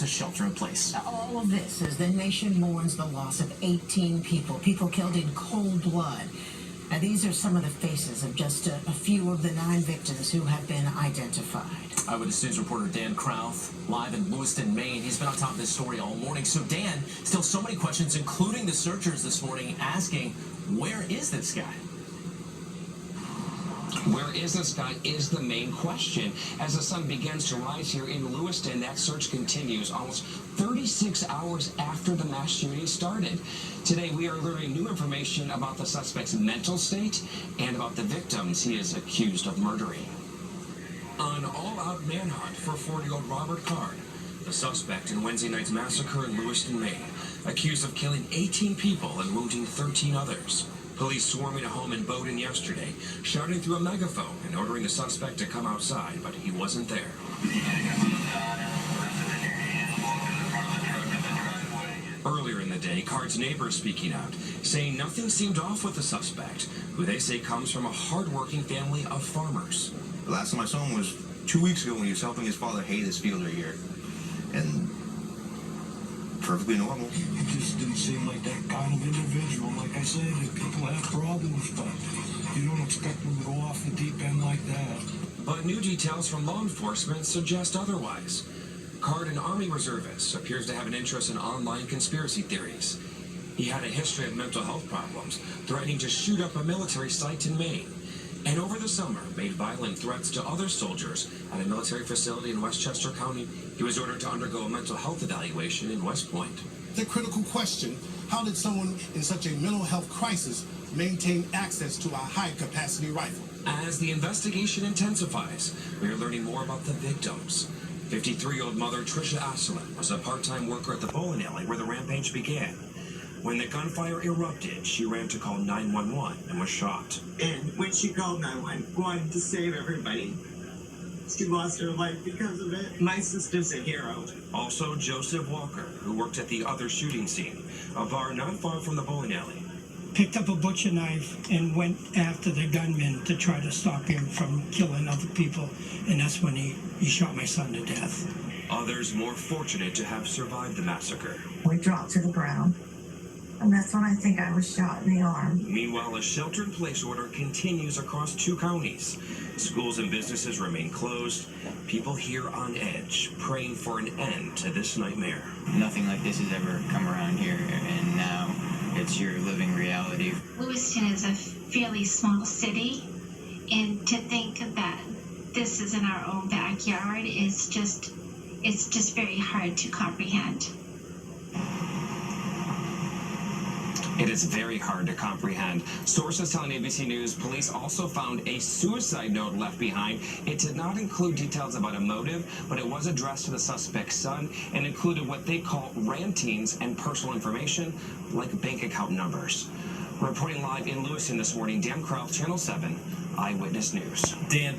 to shelter in place. All of this as the nation mourns the loss of 18 people killed in cold blood. Now, these are some of the faces of just a few of the 9 victims who have been identified. Eyewitness News reporter Dan Krauth, live in Lewiston, Maine. He's been on top of this story all morning. So, Dan, still so many questions, including the searchers this morning asking, where is this guy? Where is this guy is the main question. As the sun begins to rise here in Lewiston, that search continues almost 36 hours after the mass shooting started. Today, we are learning new information about the suspect's mental state and about the victims he is accused of murdering. An all-out manhunt for 40-year-old Robert Card, the suspect in Wednesday night's massacre in Lewiston, Maine, accused of killing 18 people and wounding 13 others. Police swarming a home in Bowdoin yesterday, shouting through a megaphone and ordering the suspect to come outside, but he wasn't there. Earlier in the day, Card's neighbors speaking out, saying nothing seemed off with the suspect, who they say comes from a hard-working family of farmers. The last time I saw him was 2 weeks ago when he was helping his father hay this field right here. And perfectly normal. He just didn't seem like that kind of individual. Like I said, if people have problems, but you don't expect them to go off the deep end like that. But new details from law enforcement suggest otherwise. Card, an Army reservist, appears to have an interest in online conspiracy theories. He had a history of mental health problems, threatening to shoot up a military site in Maine. And over the summer, made violent threats to other soldiers at a military facility in Westchester County. He was ordered to undergo a mental health evaluation in West Point. The critical question, how did someone in such a mental health crisis maintain access to a high-capacity rifle? As the investigation intensifies, we are learning more about the victims. 53-year-old mother Tricia Asselin was a part-time worker at the bowling alley where the rampage began. When the gunfire erupted, she ran to call 911 and was shot. And when she called 911 to save everybody, she lost her life because of it. My sister's a hero. Also, Joseph Walker, who worked at the other shooting scene, a bar not far from the bowling alley. Picked up a butcher knife and went after the gunman to try to stop him from killing other people. And that's when he shot my son to death. Others more fortunate to have survived the massacre. We dropped to the ground. And that's when I think I was shot in the arm. Meanwhile, a shelter-in-place order continues across 2 counties. Schools and businesses remain closed. People here on edge, praying for an end to this nightmare. Nothing like this has ever come around here, and now it's your living reality. Lewiston is a fairly small city, and to think that this is in our own backyard is just very hard to comprehend. It is very hard to comprehend. Sources telling ABC News police also found a suicide note left behind. It did not include details about a motive, but it was addressed to the suspect's son and included what they call rantings and personal information, like bank account numbers. Reporting live in Lewiston this morning, Dan Krauth, Channel 7, Eyewitness News. Dan,